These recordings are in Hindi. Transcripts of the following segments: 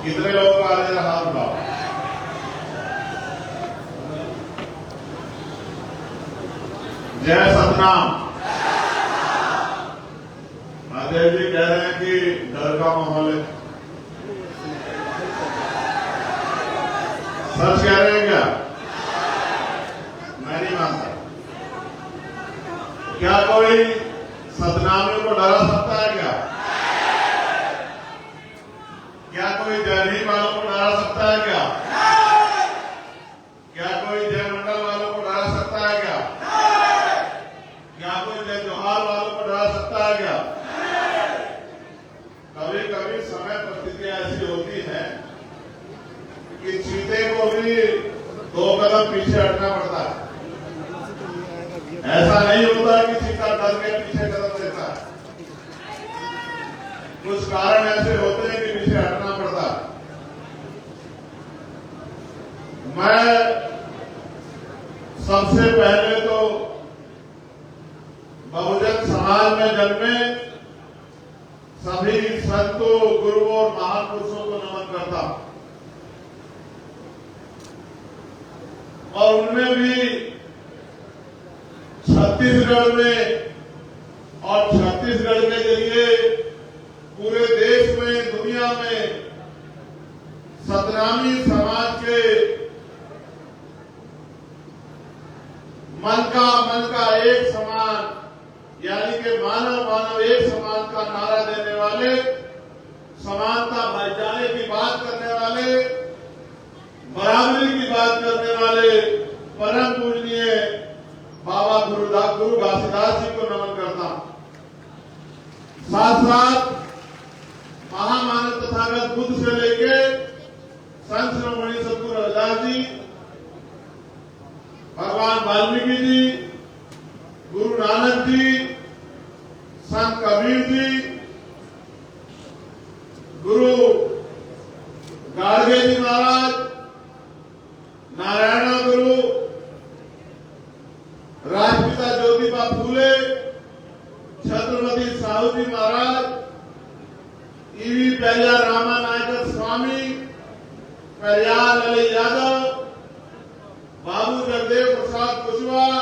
कितने लोगों का आज हाथ उठाओ। जय सतनाम। महादेव जी कह रहे हैं कि डर का माहौल है, सच कह रहे हैं क्या? मैं नहीं मानता। क्या कोई सतनामियों को डरा सकता है क्या? क्या कोई जयहीन वालों को डरा सकता है क्या? क्या कोई जय मंडल वालों को डरा सकता है क्या? क्या कोई जय जोहार वालों को डरा सकता है क्या? कभी कभी समय परिस्थितियां ऐसी होती है कि चीते को भी 2 कदम पीछे हटना पड़ता है। ऐसा नहीं होता कि चीता डर के पीछे कदम देता है। कुछ कारण ऐसे होते हैं कि पीछे हटना पड़ता है। मैं सबसे पहले तो बहुजन समाज में जन्मे सभी संतों, गुरुओं और महापुरुषों को नमन करता हूं। और उनमें भी छत्तीसगढ़ में और छत्तीसगढ़ के जरिए पूरे देश में, दुनिया में सतनामी समाज के मन का एक समान, यानी कि मानव एक समान का नारा देने वाले, समानता भाईचारे की बात करने वाले, बराबरी की बात करने वाले परम पूजनीय बाबा गुरु घासीदास जी को नमन करता हूं। साथ साथ महामानव तथागत बुद्ध से लेके संत शिरोमणि सद्गुरु रविदास जी, भगवान वाल्मीकि जी, गुरु नानक जी, संत कबीर जी, गुरु गाडगे जी महाराज, नारायण गुरु, राजपिता ज्योतिबा फूले, छत्रपति साहू जी महाराज, ईवी पेरिया रामा नायकर स्वामी, पेरियार ललित यादव, बाबू जगदेव प्रसाद कुशवाहा,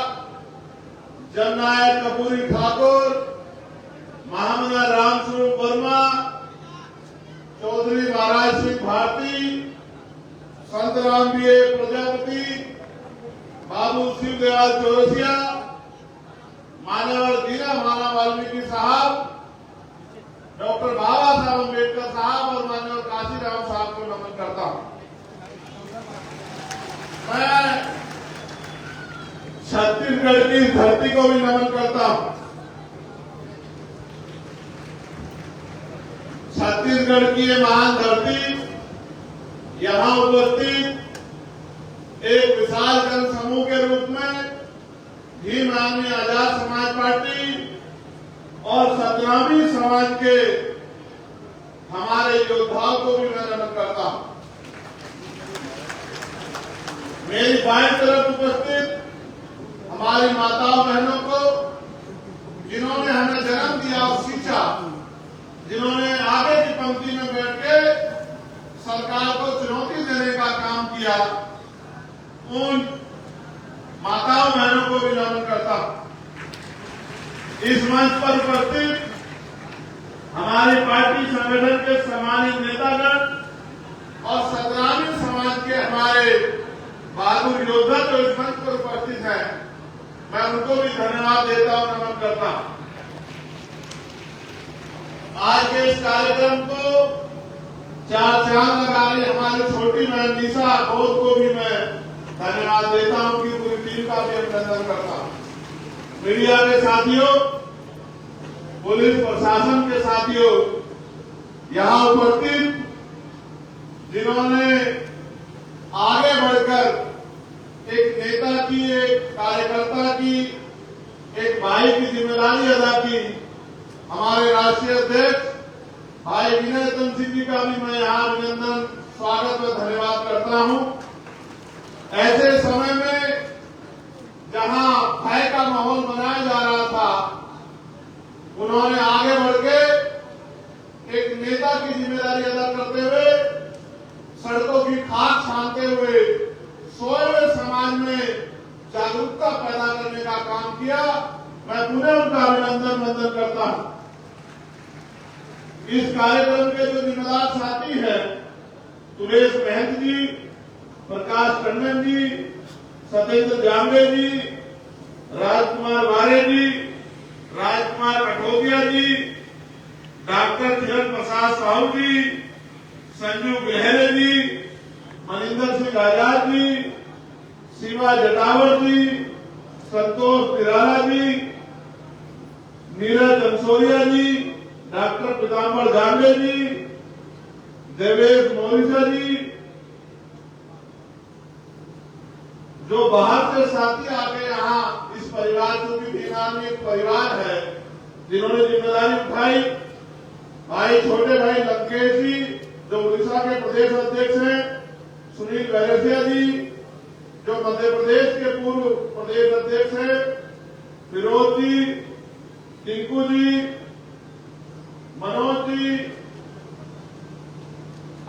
जननायक कपूरी ठाकुर, महामना रामस्वरूप वर्मा, चौधरी महाराज सिंह भारती, संत राम बीए प्रजापति, बाबू शिवदयाल चौरसिया, मान्यवर दीना माना वाल्मीकि साहब, डॉक्टर बाबा साहब अम्बेडकर साहब और मान्यवर काशीराम साहब को नमन करता हूं। मैं छत्तीसगढ़ की धरती को भी नमन करता हूं। छत्तीसगढ़ की ये महान धरती, यहां उपस्थित एक विशाल जन समूह के रूप में भीम आर्मी आजाद समाज पार्टी और सतनामी समाज के हमारे योद्धाओं को भी मैं नमन करता हूं। मेरी बाईं तरफ उपस्थित हमारी माताओं बहनों को, जिन्होंने हमें जन्म दिया और सींचा, जिन्होंने आगे की पंक्ति में बैठ के सरकार को चुनौती देने का काम किया, उन माताओं बहनों को भी नमन करता हूं। इस मंच पर उपस्थित हमारी पार्टी संगठन के सम्मानित नेतागण और सतनामी समाज के हमारे बहादुर योद्धा जो इस मंच पर उपस्थित हैं, मैं उनको भी धन्यवाद देता हूं, नमन करता हूं। आज के इस कार्यक्रम को 4 चांद लगा रही हमारी छोटी बहन निशा बोध को भी मैं धन्यवाद देता हूं, कि पूरी टीम का भी अभिनंदन करता हूं। मीडिया के साथियों, पुलिस प्रशासन के साथियों, यहां उपस्थित जिन्होंने आगे बढ़कर एक नेता की, एक कार्यकर्ता की, एक भाई की जिम्मेदारी अदा की, हमारे राष्ट्रीय अध्यक्ष भाई विनय तन सिंह जी का भी मैं यहाँ अभिनंदन, स्वागत व धन्यवाद करता हूँ। ऐसे समय में जहाँ भय का माहौल बनाया जा रहा था, उन्होंने आगे बढ़ के एक नेता की जिम्मेदारी अदा करते हुए सड़कों की खाक छानते हुए सोए हुए समाज में जागरूकता पैदा करने का काम किया। मैं पुनः उनका अभिनंदन वंदन करता हूं। इस कार्यक्रम के जो जिम्मेदार साथी हैं, सुरेश महंत जी, प्रकाश टंडन जी, सत्येंद्र जांबे जी, राजकुमार वारे जी, राजकुमार कठोदिया जी, डॉक्टर किरण प्रसाद साहू जी, संजू गहरे जी, मनिंदर सिंह आजाद जी, शिवा जटावर जी, संतोष निराला जी, नीरज अंसोरिया जी, डॉक्टर पीताम्बर जांबे जी, देवेश मोरिसा जी, जो बाहर से साथी आके यहाँ इस परिवार को भी बीमार में एक परिवार है जिन्होंने जिम्मेदारी उठाई। भाई छोटे भाई लंकेश जी जो उड़ीसा के प्रदेश अध्यक्ष हैं, सुनील बैरसिया जी जो मध्य प्रदेश के पूर्व प्रदेश अध्यक्ष हैं, फिरोज जी, टिंकू जी, मनोज जी,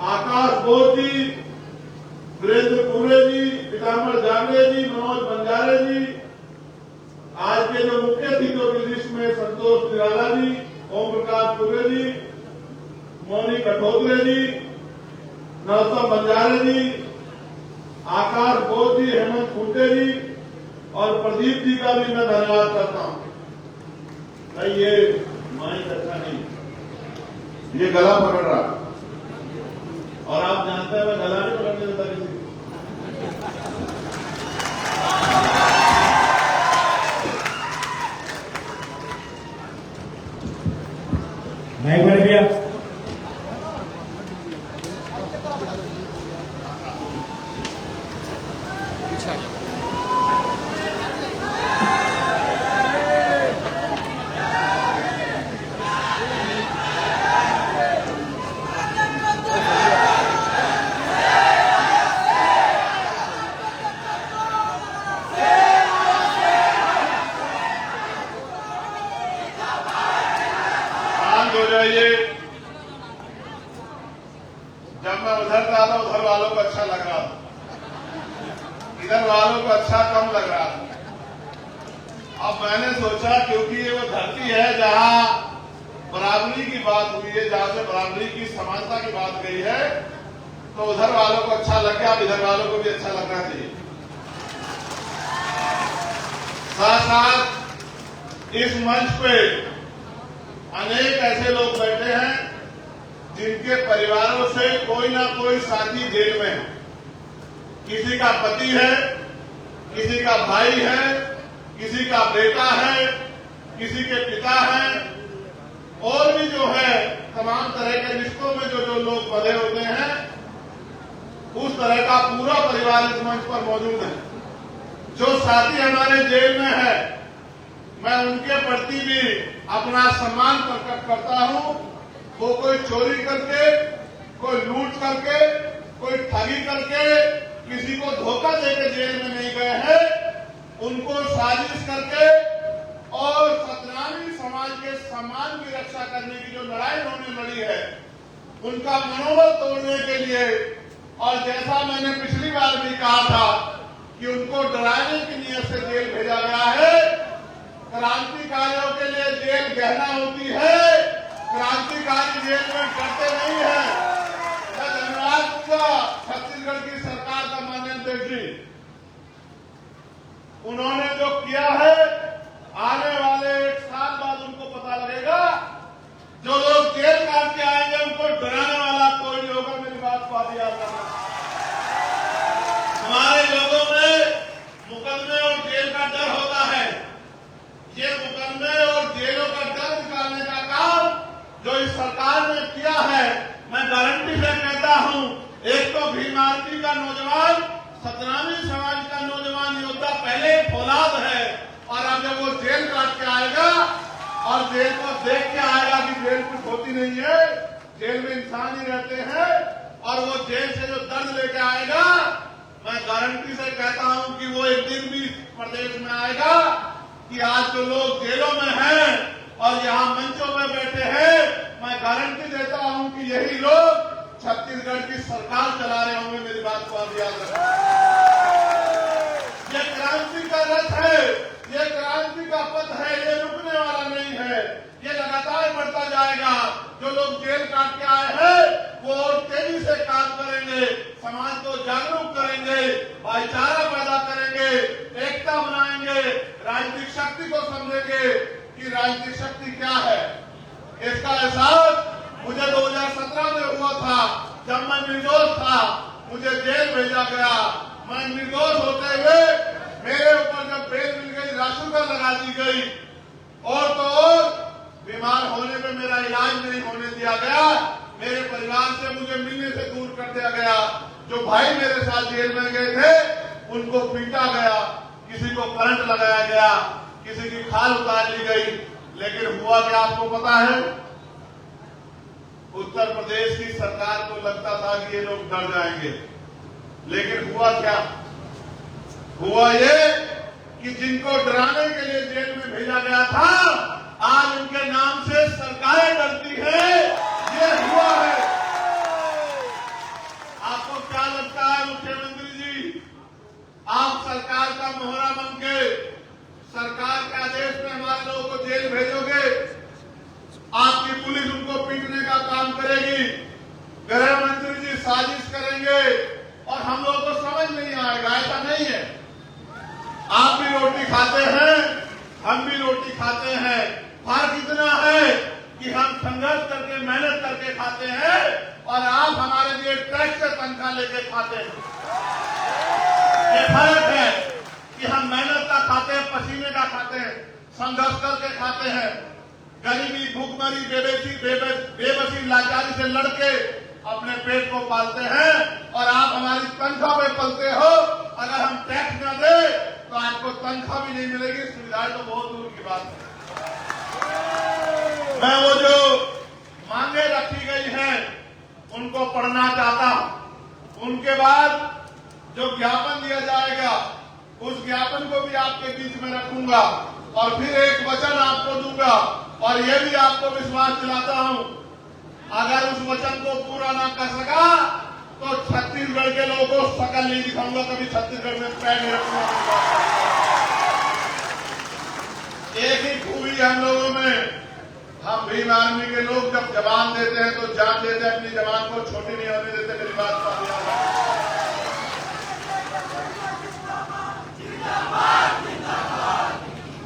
आकाश बोस जी, वीरेंद्र कुरे जी, पीताम्बर जांबे जी, मनोज बंजारे जी, आज के जो मुख्य अतिथियों की लिस्ट में संतोष निराला जी, ओम प्रकाश कुरे जी, मोनी कठोदरे जी, नरोत्तम बंजारे जी, आकाश बोस जी, हेमंत खूंटे जी और प्रदीप जी का भी मैं धन्यवाद करता हूं। भाई ये माइक अच्छा नहीं, ये गला पकड़ रहा और आप जानते हैं मैं गला नहीं पकड़ने देता किसी को। माइक बंद किया। जब मैं उधर था तो उधर वालों को अच्छा लग रहा था, इधर वालों को अच्छा कम लग रहा था। अब मैंने सोचा क्योंकि ये वो धरती है जहां बराबरी की बात हुई है, जहां से बराबरी की समानता की बात गई है, तो उधर वालों को अच्छा लग गया, अब इधर वालों को भी अच्छा लगना चाहिए। साथ साथ इस मंच पे अनेक ऐसे लोग बैठे हैं जिनके परिवारों से कोई ना कोई साथी जेल में है। किसी का पति है, किसी का भाई है, किसी का बेटा है, किसी के पिता है, और भी जो है तमाम तरह के रिश्तों में जो जो लोग बंधे होते हैं, उस तरह का पूरा परिवार इस मंच पर मौजूद है। जो साथी हमारे जेल में है, मैं उनके प्रति भी अपना सम्मान प्रकट करता हूं। वो कोई चोरी करके, कोई लूट करके, कोई ठगी करके, किसी को धोखा देकर जेल में नहीं गए हैं। उनको साजिश करके और सतनामी समाज के सम्मान की रक्षा करने की जो लड़ाई उन्होंने लड़ी है, उनका मनोबल तोड़ने के लिए, और जैसा मैंने पिछली बार भी कहा था कि उनको डराने की नीयत से जेल भेजा गया है। क्रांतिकारियों के लिए जेल गहना होती है, क्रांतिकारी जेल में डरते नहीं है। मैं धन्यवाद दूंगा छत्तीसगढ़ की सरकार का, माननीय अध्यक्ष जी, उन्होंने जो किया है, आने वाले 1 साल बाद उनको पता लगेगा। जो लोग जेल काट के आएंगे उनको डराने वाला कोई नहीं होगा। मेरी बात को आप याद रखना। हमारे लोगों में मुकदमे और जेल का डर होता है। ये मुकदमे और जेलों का डर निकालने का काम जो इस सरकार ने किया है, मैं गारंटी से कहता हूं, एक तो भीम आर्मी का नौजवान, सतनामी समाज का नौजवान योद्धा पहले फौलाद है, और अब जब वो जेल काट के आएगा और जेल को देख के आएगा कि जेल कुछ होती नहीं है, जेल में इंसान ही रहते हैं, और वो जेल से जो दर्द लेके आएगा, मैं गारंटी से कहता हूं कि वो एक दिन भी प्रदेश में आएगा कि आज जो लोग जेलों में हैं और यहाँ मंचों में बैठे हैं, मैं गारंटी देता हूं कि यही लोग छत्तीसगढ़ की सरकार चला रहे होंगे। मेरी बात को आप याद रखें। ये क्रांति का रथ है, ये क्रांति का पथ है, ये रुकने वाला नहीं है, ये लगातार बढ़ता जाएगा। जो लोग जेल काट के आए हैं वो और तेजी से काम करेंगे, समाज को जागरूक करेंगे, भाईचारा पैदा करेंगे, एकता बनाएंगे, राजनीतिक शक्ति को समझेंगे कि राजनीतिक शक्ति क्या है। इसका एहसास मुझे 2017 में हुआ था, जब मैं निर्दोष था, मुझे जेल भेजा गया। मैं निर्दोष होते हुए मेरे ऊपर जब बेल मिल गई, राशुका लगा दी गई, और तो और बीमार होने पे मेरा इलाज नहीं होने दिया गया, मेरे परिवार से मुझे मिलने से दूर कर दिया गया। जो भाई मेरे साथ जेल में गए थे उनको पीटा गया, किसी को करंट लगाया गया, किसी की खाल उतार ली गई। लेकिन हुआ क्या आपको पता है? उत्तर प्रदेश की सरकार को लगता था कि ये लोग डर जाएंगे, लेकिन हुआ क्या? हुआ ये कि जिनको डराने के लिए जेल में भेजा गया था, आज उनके नाम से सरकारें डरती है। ये हुआ है। आपको क्या लगता है मुख्यमंत्री जी, आप सरकार का मोहरा बन के सरकार के आदेश में हमारे लोगों को जेल भेजोगे? आपकी पुलिस उनको पीटने का काम करेगी, गृह मंत्री जी साजिश करेंगे और हम लोगों को समझ नहीं आएगा। ऐसा नहीं है। आप भी रोटी खाते हैं, हम भी रोटी खाते हैं। फर्क इतना है कि हम संघर्ष करके, मेहनत करके खाते हैं और आप हमारे लिए टैक्स से तनख्वाह लेके खाते हैं। ये फर्क है कि हम मेहनत का खाते हैं, पसीने का खाते हैं, संघर्ष करके खाते हैं, गरीबी, भूखमरी, बेबसी, लाचारी से लड़के अपने पेट को पालते हैं, और आप हमारी तनख्वाह पे पलते हो। अगर हम टैक्स न दे तो आपको तनख्वाह भी नहीं मिलेगी, सुविधाएं तो बहुत दूर की बात है। मैं वो जो मांगे रखी गई हैं उनको पढ़ना चाहता हूं। उनके बाद जो ज्ञापन दिया जाएगा उस ज्ञापन को भी आपके बीच में रखूंगा, और फिर एक वचन आपको दूंगा, और ये भी आपको विश्वास दिलाता हूं, अगर उस वचन को पूरा ना कर सका तो छत्तीसगढ़ के लोगों को शकल नहीं दिखाऊंगा, कभी छत्तीसगढ़ में पैर नहीं रखूंगा। एक ही खूबी है हम लोगों में, हम भीम आर्मी के लोग जब जवान देते हैं तो जान देते हैं, अपनी जवान को छोटी नहीं होने देते। मेरी बात को याद रखना।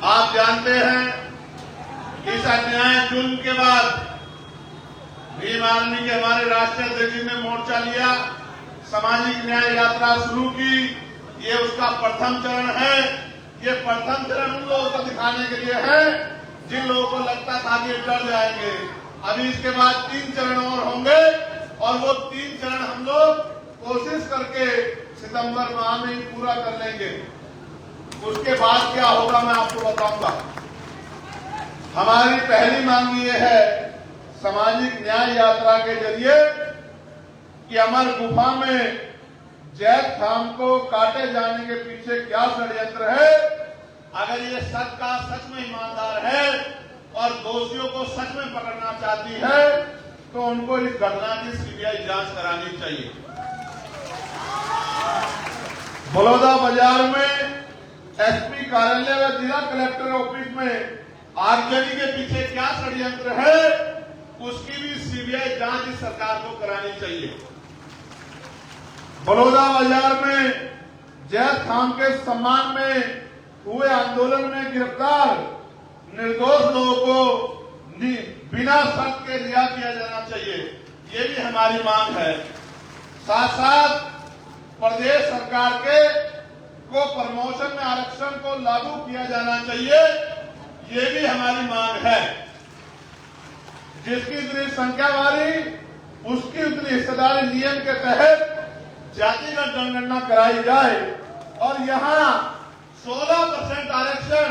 आप जानते हैं इस अन्याय जुल्म के बाद भीम आर्मी के हमारे राष्ट्रीय अध्यक्ष जी ने मोर्चा लिया, सामाजिक न्याय यात्रा शुरू की। ये उसका प्रथम चरण है। ये प्रथम चरण उन लोगों को दिखाने के लिए है जिन लोगों को लगता था कि डर जाएंगे। अभी इसके बाद 3 चरण और होंगे, और वो 3 चरण हम लोग कोशिश करके सितंबर माह में ही पूरा कर लेंगे। उसके बाद क्या होगा मैं आपको बताऊंगा। हमारी पहली मांग ये है सामाजिक न्याय यात्रा के जरिए कि अमर गुफा में जैद खान को काटे जाने के पीछे क्या षड्यंत्र है। अगर ये सच का सच में ईमानदार है और दोषियों को सच में पकड़ना चाहती है तो उनको इस घटना की सीबीआई जांच करानी चाहिए। बलौदा बाजार में एसपी कार्यालय व जिला कलेक्टर ऑफिस में आगजनी के पीछे क्या षड्यंत्र है उसकी भी सीबीआई जांच इस सरकार को करानी चाहिए। बलौदा बाजार में जैद खान के सम्मान में हुए आंदोलन में गिरफ्तार निर्दोष लोगों को बिना शर्त के रिहा किया जाना चाहिए, ये भी हमारी मांग है। साथ साथ प्रदेश सरकार को प्रमोशन में आरक्षण को लागू किया जाना चाहिए, ये भी हमारी मांग है। जिसकी इतनी संख्या वाली उसकी उतनी हिस्सेदारी नियम के तहत जातिगत जनगणना कराई जाए, और यहाँ 16% आरक्षण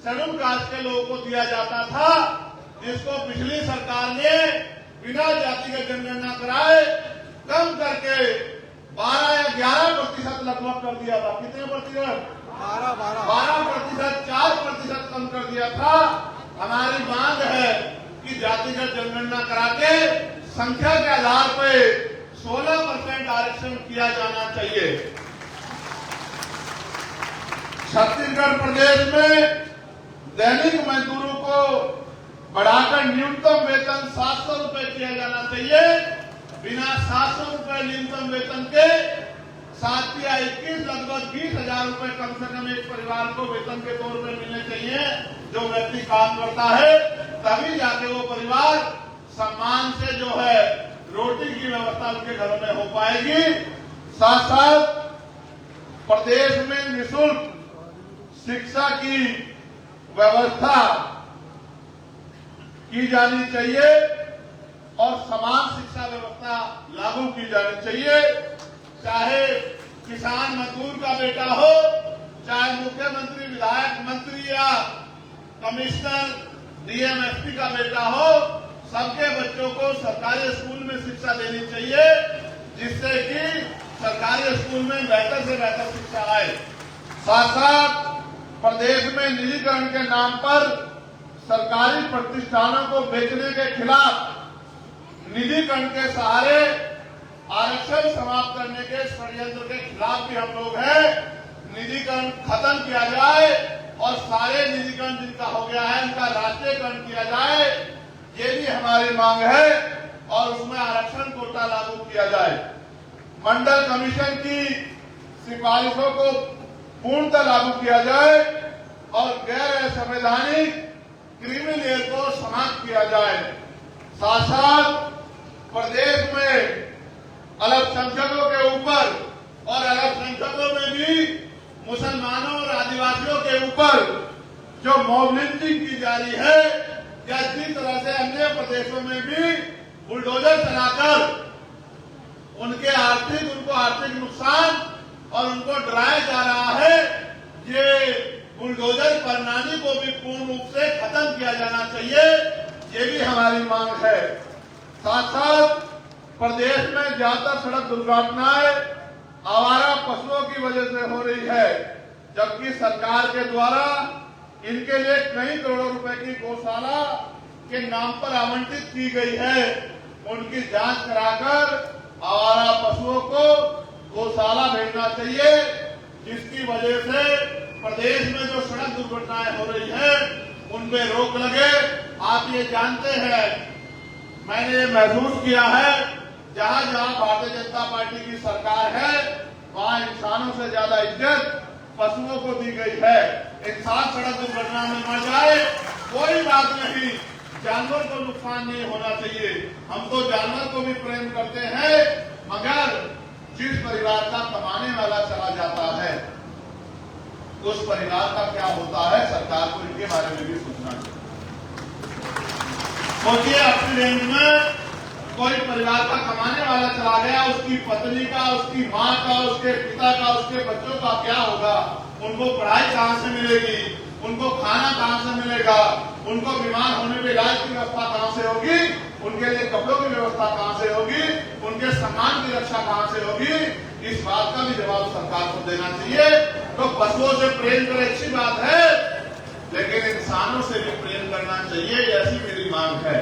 शेड्यूल कास्ट के लोगों को दिया जाता था, जिसको पिछली सरकार ने बिना जातिगत जनगणना कराए कम करके 12 या 11% लगभग कर दिया था। कितने प्रतिशत? 12%, 4% कम कर दिया था। हमारी मांग है कि जातिगत जनगणना करा के संख्या के आधार पर 16% आरक्षण किया जाना चाहिए। छत्तीसगढ़ प्रदेश में दैनिक मजदूरों को बढ़ाकर न्यूनतम वेतन 700 रुपए किया जाना चाहिए। बिना 700 रुपए न्यूनतम वेतन के 7 या 21 लगभग 20,000 रुपए कम से कम एक परिवार को वेतन के तौर पर मिलने चाहिए। जो व्यक्ति काम करता है तभी जाके वो परिवार सम्मान से जो है रोटी की व्यवस्था उनके घरों में हो पाएगी। साथ साथ प्रदेश में निःशुल्क शिक्षा की व्यवस्था की जानी चाहिए और समान शिक्षा व्यवस्था लागू की जानी चाहिए। चाहे किसान मजदूर का बेटा हो, चाहे मुख्यमंत्री, विधायक, मंत्री या कमिश्नर, डीएम, एसपी का बेटा हो, सबके बच्चों को सरकारी स्कूल में शिक्षा देनी चाहिए, जिससे कि सरकारी स्कूल में बेहतर से बेहतर शिक्षा आए। साथ साथ प्रदेश में निजीकरण के नाम पर सरकारी प्रतिष्ठानों को बेचने के खिलाफ निजीकरण के सहारे आरक्षण समाप्त करने के षड्यंत्र के खिलाफ भी हम लोग हैं। निजीकरण खत्म किया जाए और सारे निजीकरण जिनका हो गया है उनका राष्ट्रीयकरण किया जाए, ये भी हमारी मांग है और उसमें आरक्षण कोटा लागू किया जाए। मंडल कमीशन की सिफारिशों को पूर्णतः लागू किया जाए और गैर संवैधानिक क्रिमिनल को समाप्त किया जाए। साथ साथ प्रदेश में अल्पसंख्यकों के ऊपर और अल्पसंख्यकों में भी मुसलमानों और आदिवासियों के ऊपर जो मॉब लिंचिंग की जा रही है, या जिस तरह से अन्य प्रदेशों में भी बुलडोजर चलाकर उनको आर्थिक नुकसान और उनको डराया जा रहा है, ये बुलडोजर प्रणाली को भी पूर्ण रूप से खत्म किया जाना चाहिए, ये भी हमारी मांग है। साथ साथ प्रदेश में ज्यादातर सड़क दुर्घटनाएं आवारा पशुओं की वजह से हो रही है, जबकि सरकार के द्वारा इनके लिए कई करोड़ों रुपए की गौशाला के नाम पर आवंटित की गई है। उनकी जांच कराकर आवारा पशुओं को गौशाला भेजना चाहिए, जिसकी वजह से प्रदेश में जो सड़क दुर्घटनाएं हो रही है उनमें रोक लगे। आप ये जानते हैं, मैंने ये महसूस किया है, जहां जहां भारतीय जनता पार्टी की सरकार है वहां इंसानों से ज्यादा इज्जत पशुओं को दी गई है। इंसान सड़क दुर्घटना में मर जाए कोई बात नहीं, जानवर को नुकसान नहीं होना चाहिए। हम तो जानवर को भी प्रेम करते हैं, मगर जिस परिवार का कमाने वाला चला जाता है उस परिवार का क्या होता है, सरकार को इनके बारे में भी सोचना चाहिए। सोचिए, अपनी रेंज में कोई परिवार का कमाने वाला चला गया, उसकी पत्नी का, उसकी माँ का, उसके पिता का, उसके बच्चों का क्या होगा? उनको पढ़ाई कहाँ से मिलेगी? उनको खाना कहाँ से मिलेगा? उनको बीमार होने में इलाज की व्यवस्था कहाँ से होगी? उनके लिए कपड़ों की व्यवस्था कहाँ से होगी? उनके सम्मान की रक्षा कहाँ से होगी? इस बात का भी जवाब सरकार को देना चाहिए। तो पशुओं से प्रेम करें, अच्छी बात है, लेकिन इंसानों से भी प्रेम करना चाहिए, ऐसी मेरी मांग है।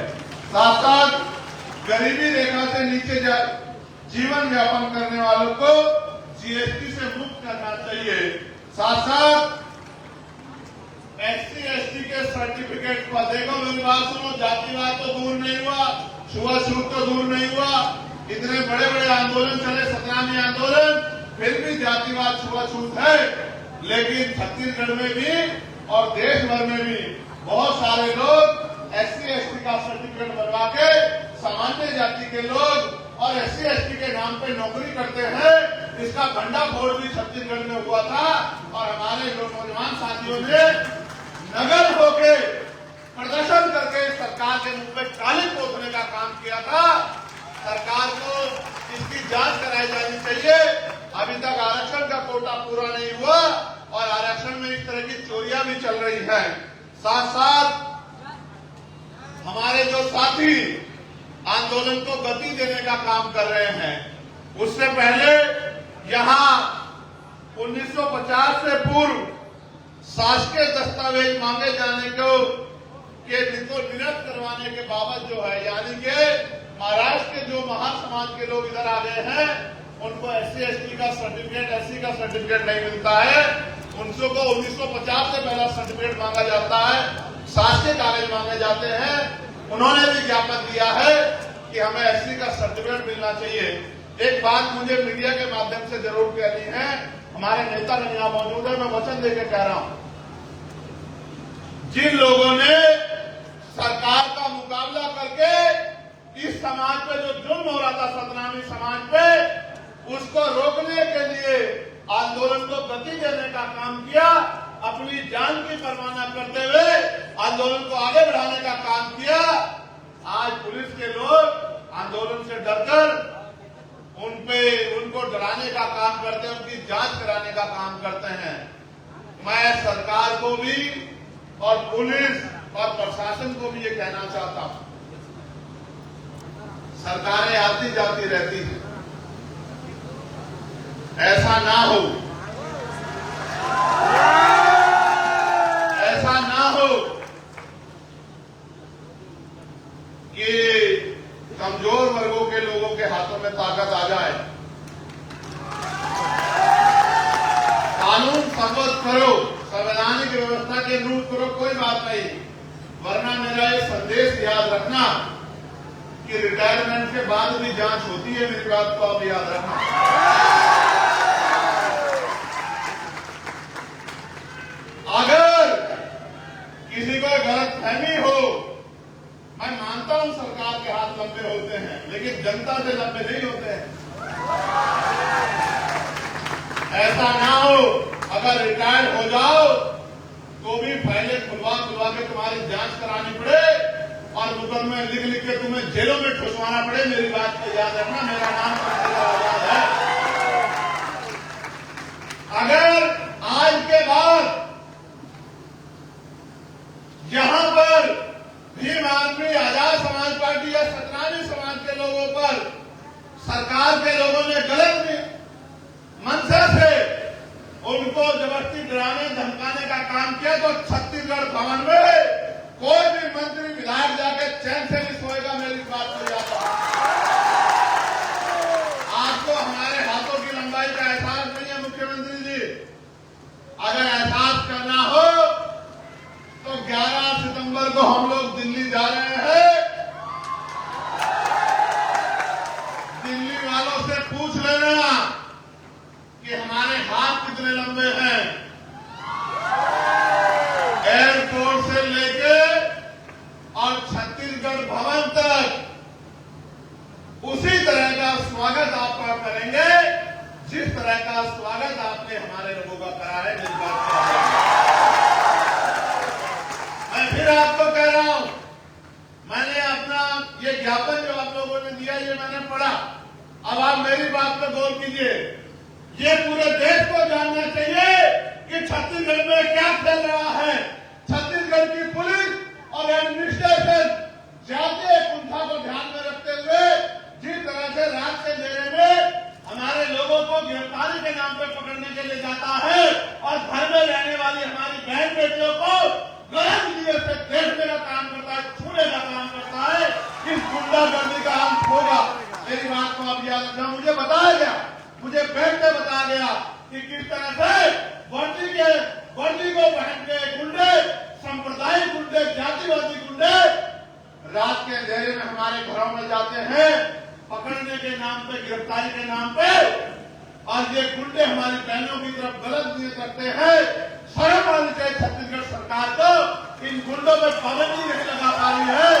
साथ साथ गरीबी रेखा से नीचे जीवन यापन करने वालों को जीएसटी से मुक्त करना चाहिए। साथ साथ SC/ST के सर्टिफिकेट पर, देखो मेरी बात सुनो, जातिवाद तो दूर नहीं हुआ, छुआछूत तो दूर नहीं हुआ, इतने बड़े बड़े आंदोलन चले, 17वें आंदोलन, फिर भी जातिवाद छुआछूत है। लेकिन छत्तीसगढ़ में भी और देश भर में भी बहुत सारे लोग SC/ST का सर्टिफिकेट बनवा के सामान्य जाति के लोग और SC/ST के नाम पे नौकरी करते हैं। इसका भंडाफोड़ भी छत्तीसगढ़ में हुआ था और हमारे नौजवान साथियों ने नगर होके प्रदर्शन करके सरकार के मुंह पे काली पोतने का काम किया था। सरकार को इसकी जांच कराई जानी चाहिए। अभी तक आरक्षण का कोटा पूरा नहीं हुआ और आरक्षण में इस तरह की चोरियां भी चल रही हैं। साथ साथ हमारे जो साथी आंदोलन को गति देने का काम कर रहे हैं, उससे पहले यहां 1950 से पूर्व शासकीय दस्तावेज मांगे जाने को निरस्त करवाने के बाबत जो है, यानी कि महाराष्ट्र के जो महासमाज के लोग इधर आ गए हैं उनको SC ST का सर्टिफिकेट, SC का सर्टिफिकेट नहीं मिलता है। उनको 1950 से पहला सर्टिफिकेट मांगा जाता है, शासकीय कागज मांगे जाते हैं। उन्होंने भी ज्ञापन दिया है कि हमें SC का सर्टिफिकेट मिलना चाहिए। एक बात मुझे मीडिया के माध्यम से जरूर कहनी है, हमारे नेता यहाँ मौजूद है, मैं वचन देकर कह रहा हूं, जिन लोगों ने सरकार का मुकाबला करके इस समाज पे जो जुल्म हो रहा था सतनामी समाज पे, उसको रोकने के लिए आंदोलन को गति देने का काम किया, अपनी जान की परवाह न करते हुए आंदोलन को आगे बढ़ाने का काम किया। आज पुलिस के लोग आंदोलन से डरकर उनको डराने का काम करते हैं, उनकी जांच कराने का काम करते हैं। मैं सरकार को भी और पुलिस और प्रशासन को भी ये कहना चाहता हूं, सरकारें आती जाती रहती हैं, ऐसा ना हो, ऐसा ना हो कि कमजोर वर्गों के लोगों के हाथों में ताकत आ जाए। कानून संबद्ध करो, संवैधानिक व्यवस्था के अनुरूप करो, कोई बात नहीं, वरना मेरा ये संदेश याद रखना कि रिटायरमेंट के बाद भी जांच होती है, मेरी बात को आप याद रखना। अगर किसी को गलतफहमी हो, मैं मानता हूं सरकार के हाथ लंबे होते हैं, लेकिन जनता से लंबे नहीं होते हैं। ऐसा ना हो, अगर रिटायर हो जाओ तो भी फाइलें खुलवा के तुम्हारी जांच करानी पड़े और मुकदमे लिख के तुम्हें जेलों में ठुसवाना पड़े। मेरी बात को याद रखना, मेरा नाम आजाद है। अगर आज के बाद यहां पर भीम आदमी, आजाद समाज पार्टी या सतनामी समाज के लोगों पर सरकार के लोगों ने गलत मंशा से उनको जबरदस्ती डराने धमकाने का काम किया, तो छत्तीसगढ़ भवन में कोई भी मंत्री विधायक जाके चैन से नहीं सोएगा। मेरी बात को याद रखना। आपको हमारे हाथों की लंबाई का एहसास नहीं है मुख्यमंत्री जी। अगर एहसास करना हो तो 11 सितंबर को हम लोग दिल्ली जा रहे हैं। दिल्ली वालों से पूछ लेना कि हमारे हाथ कितने लंबे हैं। एयरपोर्ट से लेके और छत्तीसगढ़ भवन तक उसी तरह का स्वागत आपका करेंगे जिस तरह का स्वागत आपने हमारे लोगों का करा है। जिस बात मैं फिर आपको कह रहा हूं, मैंने अपना ये ज्ञापन जो आप लोगों ने दिया ये मैंने पढ़ा। अब आप मेरी बात पर गौर कीजिए। ये पूरे देश को जानना चाहिए कि छत्तीसगढ़ में क्या चल रहा है। छत्तीसगढ़ की पुलिस और एडमिनिस्ट्रेशन जातीय कुंठा को ध्यान में रखते हुए जिस तरह से रात के अंधेरे में हमारे लोगों को गिरफ्तारी के नाम पे पकड़ने के लिए जाता है और घर में रहने वाली हमारी बहन बेटियों को गलत नीयत से देखने का काम करता है, छूने का काम करता है। इस गुंडागर्दी का अंत होगा। मेरी बात को आप याद रखना। मुझे बताया गया, मुझे बैंक ने बताया गया कि किस तरह से वर्दी को पहन के गुंडे, सांप्रदायिक गुंडे, जातिवादी गुंडे रात के अंधेरे में हमारे घरों में जाते हैं पकड़ने के नाम पे, गिरफ्तारी के नाम पे। और ये गुंडे हमारी बहनों की तरफ गलत नीयत रखते हैं। शर्म आनी चाहिए छत्तीसगढ़ सरकार को, इन गुंडों पर पाबंदी नहीं लगा पा रही है।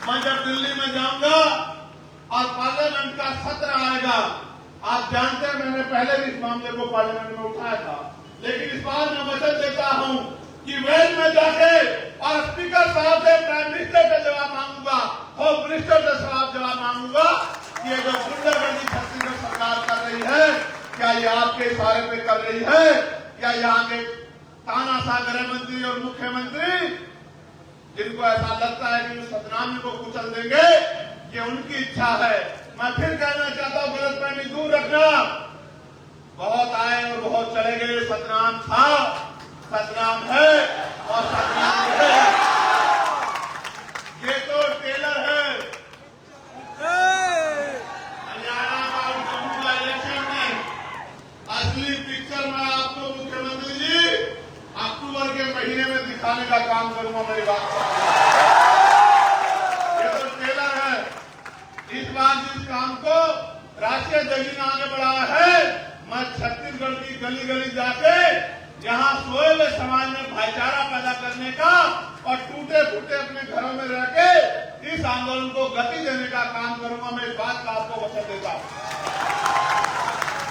मैं जब दिल्ली में जाऊंगा और पार्लियामेंट का सत्र आएगा, आप जानते हैं मैंने पहले भी इस मामले को पार्लियामेंट में उठाया था, लेकिन इस बार मैं वचन देता हूं कि वेल में जाके और स्पीकर साहब से, प्राइम मिनिस्टर से जवाब मांगूंगा, होम मिनिस्टर से जवाब मांगूंगा कि ये जो गुंडागर्दी छत्तीसगढ़ सरकार कर रही है, क्या ये आपके इशारे पे कर रही है? क्या यहाँ के तानाशाह गृह मंत्री और मुख्यमंत्री जिनको ऐसा लगता है कि सतनामी को कुचल देंगे, ये उनकी इच्छा है। मैं फिर कहना चाहता हूं, गलतफहमी दूर रखना। बहुत आए और बहुत चले गए। सतनाम था, सतनाम है और सतनाम है। ये तो टेलर है, काम को राष्ट्रीय जगी ने आगे बढ़ाया है। मैं छत्तीसगढ़ की गली गली जाके यहाँ सोए हुए समाज में भाईचारा पैदा करने का और टूटे फूटे अपने घरों में रह के इस आंदोलन को गति देने का काम करूंगा। मैं इस बात का आपको वचन देता हूं।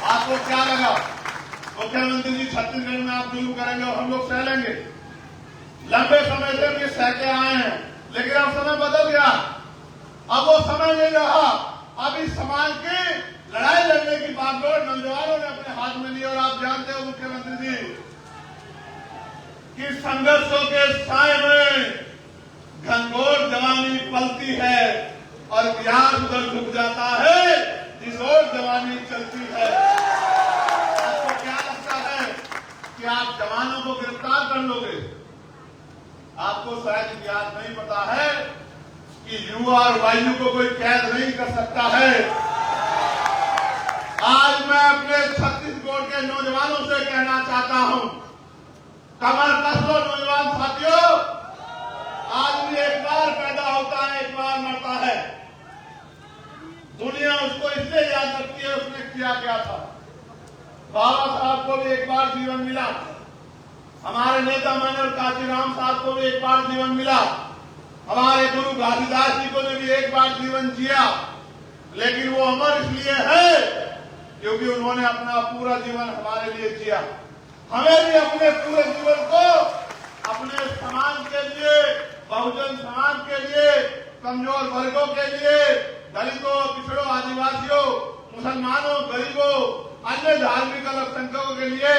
आपको क्या लगा मुख्यमंत्री जी छत्तीसगढ़ में आप जुल्म करेंगे और हम लोग सह लेंगे? लंबे समय से ये सहते आए हैं, लेकिन अब समय बदल गया। अब वो समय नहीं रहा। अब इस समाज की लड़ाई लड़ने की बागडोर नौजवानों ने अपने हाथ में ली। और आप जानते हो मुख्यमंत्री जी कि संघर्षों के साए में घनघोर जवानी पलती है और प्यार उधर झुक जाता है जिस ओर जवानी चलती है। आपको क्या लगता है कि आप जवानों को गिरफ्तार कर लोगे? आपको शायद याद नहीं पता है कि युवा और वायु को कोई कैद नहीं कर सकता है। आज मैं अपने छत्तीसगढ़ के नौजवानों से कहना चाहता हूं, कमर कस लो नौजवान साथियों। आदमी एक बार पैदा होता है, एक बार मरता है। दुनिया उसको इसलिए याद रखती है उसने किया क्या था। बाबा साहब को भी एक बार जीवन मिला, हमारे नेता मनोहर काशीराम साहब को भी एक बार जीवन मिला, हमारे गुरु घासीदास जी को ने भी एक बार जीवन जिया। लेकिन वो अमर इसलिए है क्योंकि उन्होंने अपना पूरा जीवन हमारे लिए जिया। हमें भी अपने पूरे जीवन को अपने समाज के लिए, बहुजन समाज के लिए, कमजोर वर्गों के लिए, दलितों, पिछड़ों, आदिवासियों, मुसलमानों, गरीबों, अन्य धार्मिक अल्पसंख्यकों के लिए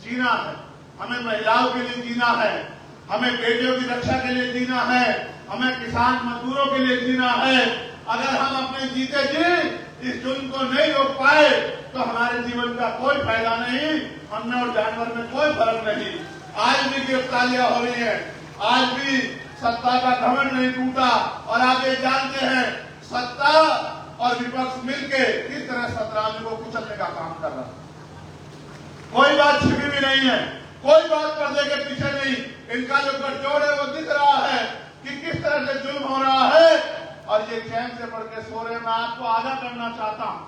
जीना है। हमें महिलाओं के लिए जीना है, हमें बेटियों की रक्षा के लिए जीना है, हमें किसान मजदूरों के लिए जीना है। अगर हम अपने जीते जी इस जुल्म को नहीं रोक पाए तो हमारे जीवन का कोई फायदा नहीं, हमने और जानवर में कोई फर्क नहीं। आज भी गिरफ्तारियां हो रही हैं, आज भी सत्ता का घमंड नहीं टूटा। और आप ये जानते हैं सत्ता और विपक्ष मिलकर किस तरह सतरामी को कुचलने का काम कर रहा है। कोई बात छिपी भी नहीं है, कोई बात पर्दे के पीछे नहीं। इनका जो गठजोड़ है वो दिख रहा है कि किस तरह से जुल्म हो रहा है और ये चैन से पढ़ के सो रहे। मैं आपको आगाह करना चाहता हूं,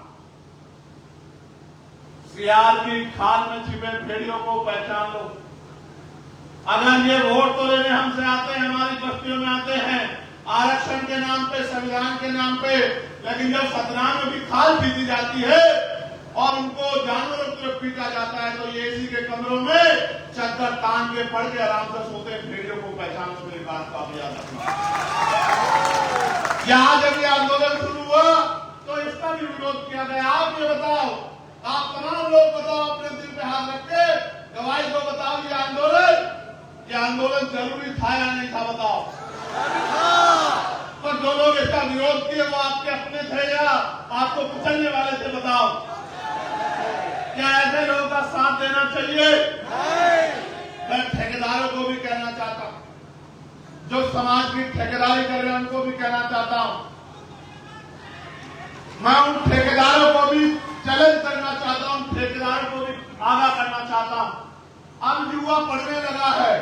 सियार की खाल में छिपे भेड़ियों को पहचान लो। अगर ये वोट तो लेने हमसे आते हैं, हमारी बस्तियों में आते हैं आरक्षण के नाम पे, संविधान के नाम पे, लेकिन जब सतनाम में भी खाल पीती जाती है और उनको जानवरों की तरफ पीटा जाता है तो ये एसी के कमरों में चद्दर तान के पड़ के आराम से सोते भेड़ियों को पहचान लो। मेरी बात का आप याद रखना। यहां जब ये आंदोलन शुरू हुआ तो इसका भी विरोध किया गया। आप ये बताओ, आप तमाम लोग बताओ, अपने दिल पे हाथ रख के गवाही को बताओ, ये आंदोलन जरूरी था या नहीं था? बताओ। तो जो लोग इसका विरोध किए वो आपके अपने थे या आपको कुचलने वाले थे? बताओ। क्या ऐसे लोगों का साथ देना चाहिए? मैं ठेकेदारों को भी कहना चाहता हूं, जो समाज की ठेकेदारी कर रहे हैं उनको भी कहना चाहता हूं। मैं उन ठेकेदारों को भी चैलेंज करना चाहता हूं, ठेकेदारों को भी आगाह करना चाहता हूं। अब युवा पढ़ने लगा है,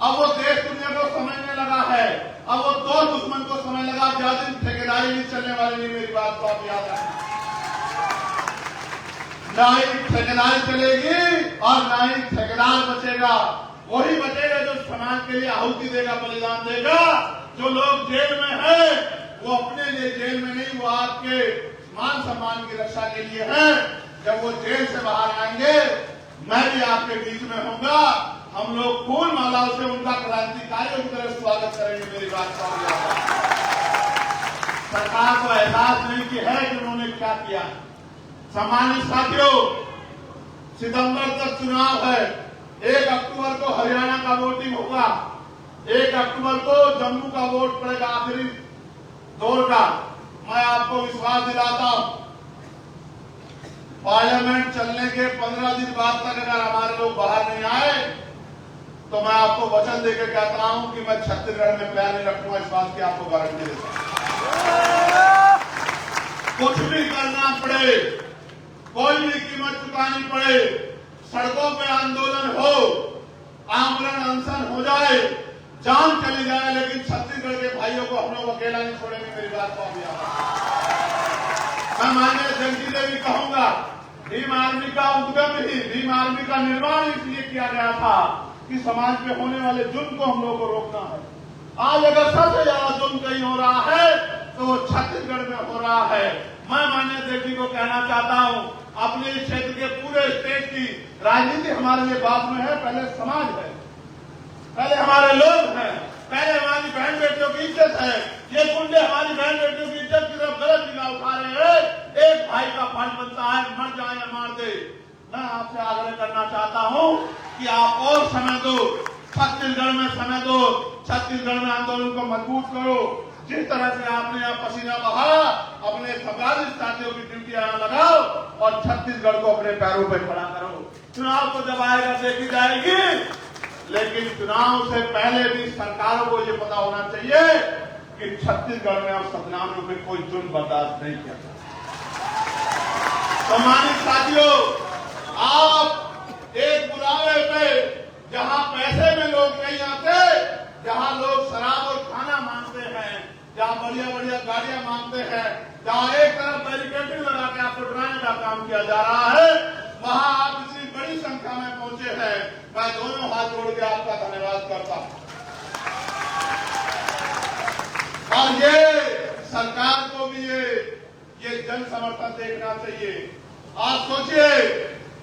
अब वो देश दुनिया को समझने लगा है, अब वो दो दुश्मन को समझ लगा। ज्यादा दिन ठेकेदारी नहीं चलने वाली नहीं। मेरी बात को आप याद रखें। ना ही ठेकेदारी चलेगी और ना ही ठेकेदार बचेगा। वही बचेगा जो समाज के लिए आहुति देगा, बलिदान देगा। जो लोग जेल में हैं वो अपने लिए जेल में नहीं, वो आपके मान सम्मान की रक्षा के लिए है। जब वो जेल से बाहर आएंगे मैं भी आपके बीच में होऊंगा। हम लोग फूल मालाओं से उनका क्रांतिकारियों की तरह स्वागत करेंगे। मेरी बात का सरकार को एहसास नहीं कि है कि उन्होंने क्या किया। सम्मानित साथियों, सितंबर तक चुनाव है। 1 अक्टूबर को हरियाणा का वोटिंग होगा, 1 अक्टूबर को जम्मू का वोट पड़ेगा, आखिरी दौर का। मैं आपको विश्वास दिलाता हूं, पार्लियामेंट चलने के 15 दिन बाद तक अगर हमारे लोग बाहर नहीं आए तो मैं आपको वचन देकर कहता हूं कि मैं छत्तीसगढ़ में पैर नहीं रखूंगा। इस बात की आपको गारंटी देता हूं। कुछ भी करना पड़े, कोई भी कीमत चुकानी पड़े, सड़कों पे आंदोलन हो, आमरण अनशन हो जाए, जान चली जाए, लेकिन छत्तीसगढ़ के भाइयों को हम लोग अकेला नहीं छोड़ेंगे। मेरी बात को आप याद रखें। मैं माननीय अध्यक्ष जी से भी कहूंगा, भीम आर्मी का उद्गम ही, भीम आर्मी का निर्माण इसलिए किया गया था कि समाज पे होने वाले जुल्म को हम लोगों को रोकना है। आज अगर सबसे ज्यादा जुल्म कहीं हो रहा है तो छत्तीसगढ़ में हो रहा है। मैं माननीय अध्यक्ष जी को कहना चाहता हूं, अपने क्षेत्र के पूरे स्टेट की राजनीति हमारे लिए बाद में है, पहले समाज है, पहले हमारे लोग हैं, पहले हमारी बहन बेटियों की इज्जत है। ये गुंडे हमारी बहन बेटियों की इज्जत की तरफ गलत निगाह उठा रहे हैं। एक भाई का फर्ज बनता है, मर जाए या मार दे। मैं आपसे आग्रह करना चाहता हूं कि आप और समय दो, छत्तीसगढ़ में समय दो, छत्तीसगढ़ में आंदोलन को मजबूत करो। जिस तरह से आपने यहाँ पसीना बहाया, अपने 44 साथियों की ड्यूटी यहाँ लगाओ और छत्तीसगढ़ को अपने पैरों पर खड़ा करो। चुनाव तो जब आएगा देखी जाएगी, लेकिन चुनाव से पहले भी सरकारों को ये पता होना चाहिए कि छत्तीसगढ़ में अब सतनामियों में कोई जुल्म बर्दाश्त नहीं किया जाता। सम्मानित साथियों, आप एक बुलावे पे जहां पैसे में लोग नहीं आते, जहां लोग शराब और खाना मांगते हैं, जहां बढ़िया बढ़िया गाड़ियां मांगते हैं, जहां एक तरफ बैरिकेडिंग लगा के आपको डराने का काम किया जा रहा है, वहां आप इतनी बड़ी संख्या में पहुंचे हैं। मैं दोनों हाथ जोड़ के आपका धन्यवाद करता हूं। और ये सरकार को भी ये जन समर्थन देखना चाहिए। आप सोचिए,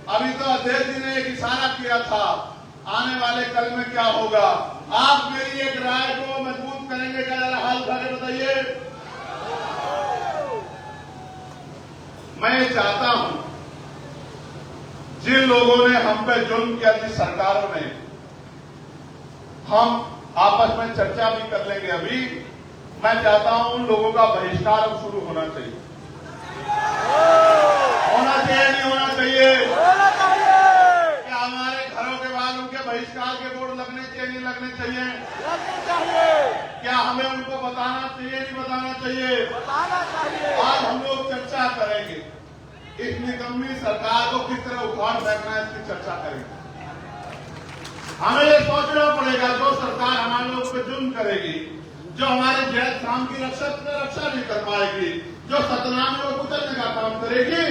अभी तो अध्यक्ष जी ने एक इशारा किया था, आने वाले कल में क्या होगा। आप मेरी एक राय को मजबूत करेंगे क्या? जरा हाल उठाकर बताइए। मैं चाहता हूं, जिन लोगों ने हम पे जुल्म किया, जिस सरकारों ने, हम आपस में चर्चा भी कर लेंगे। अभी मैं चाहता हूं उन लोगों का बहिष्कार अब शुरू होना चाहिए। होना चाहिए नहीं होना चाहिए? क्या हमारे घरों के बाद उनके बहिष्कार के बोर्ड लगने चाहिए नहीं लगने चाहिए? क्या हमें उनको बताना चाहिए नहीं बताना चाहिए? आज हम लोग चर्चा करेंगे, इस निकम्मी सरकार को किस तरह उखाड़ फेंकना है, इसकी चर्चा करेंगे। हमें ये सोचना पड़ेगा, जो सरकार हमारे लोग पे जुल्म करेगी, जो हमारे जैत शाम की रक्षा नहीं कर पाएगी, जो सतनामियों को कुचलने का काम करेगी,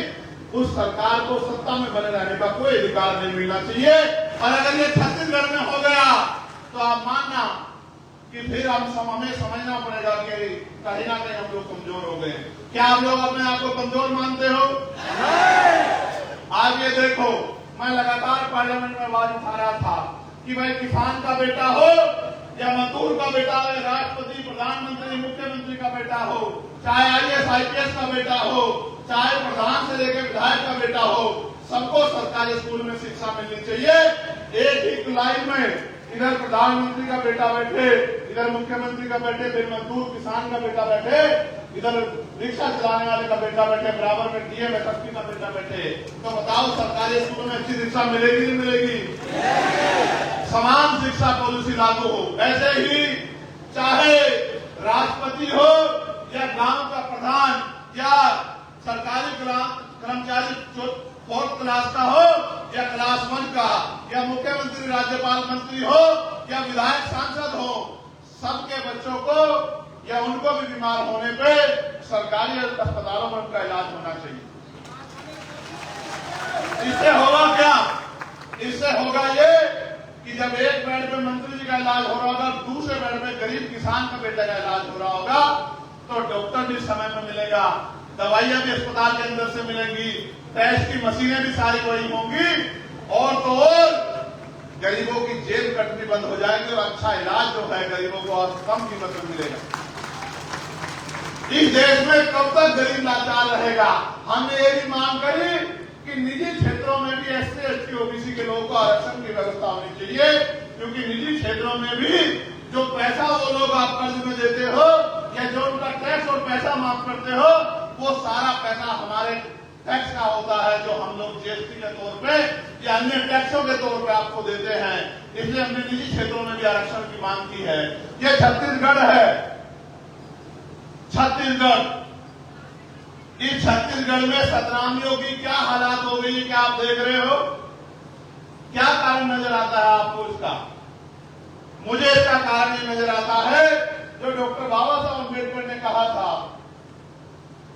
उस सरकार को सत्ता में बने रहने का कोई अधिकार नहीं मिलना चाहिए। और अगर ये छत्तीसगढ़ में हो गया तो आप मानना कि फिर हमें समझना पड़ेगा कि कहीं ना कहीं हम लोग कमजोर हो गए। क्या आप लोग अपने आप को कमजोर मानते हो? आज ये देखो, मैं लगातार पार्लियामेंट में आवाज उठा रहा था कि भाई किसान का बेटा हो या मजदूर का बेटा हो, राष्ट्रपति, प्रधानमंत्री, मुख्यमंत्री का बेटा हो, चाहे IAS IPS का बेटा हो, चाहे प्रधान से लेकर विधायक का बेटा हो, सबको सरकारी स्कूल में शिक्षा मिलनी चाहिए। एक ही लाइन में इधर प्रधानमंत्री का बेटा बैठे, इधर मुख्यमंत्री का बैठे, फिर मजदूर किसान का बेटा बैठे, इधर रिक्शा चलाने वाले का बेटा बैठे, बराबर में DM SSP का बेटा बैठे। तो बताओ सरकारी स्कूलों में अच्छी शिक्षा मिलेगी नहीं मिलेगी? समान शिक्षा पॉलिसी लागू हो। ऐसे ही चाहे राष्ट्रपति हो या गांव का प्रधान या सरकारी कर्मचारी 4th क्लास का हो या क्लास 1 का, या मुख्यमंत्री राज्यपाल मंत्री हो या विधायक सांसद हो, सबके बच्चों को या उनको भी बीमार होने पे सरकारी अस्पतालों में उनका इलाज होना चाहिए। इससे होगा क्या? इससे होगा ये कि जब एक बेड पे मंत्री जी का इलाज हो रहा होगा, दूसरे बेड पे गरीब किसान का बेटे का इलाज हो रहा होगा, तो डॉक्टर भी समय में मिलेगा, दवाइयां भी अस्पताल के अंदर से मिलेंगी, टेस्ट की मशीनें भी सारी वही होंगी, और तो और गरीबों की जेब कटनी बंद हो जाएगी और अच्छा इलाज जो है गरीबों को और कम कीमत में मिलेगा। इस देश में कब तक गरीब लाचार रहेगा? हमने ये भी मांग करी कि निजी क्षेत्रों में भी SC ST OBC के लोगों को आरक्षण की व्यवस्था होनी चाहिए, क्योंकि निजी क्षेत्रों में भी जो पैसा वो लोग आप कर्ज में देते हो या जो उनका टैक्स और पैसा माफ करते हो, वो सारा पैसा हमारे टैक्स का होता है, जो हम लोग GST के तौर पे या अन्य टैक्सों के तौर पे आपको देते हैं। इसलिए हमने निजी क्षेत्रों में भी आरक्षण की मांग की है। ये छत्तीसगढ़ है, छत्तीसगढ़। इस छत्तीसगढ़ में सतनामियों की क्या हालात हो गई, क्या आप देख रहे हो? क्या कारण नजर आता है आपको इसका? मुझे इसका कारण ये नजर आता है जो डॉक्टर बाबा साहब अम्बेडकर ने कहा था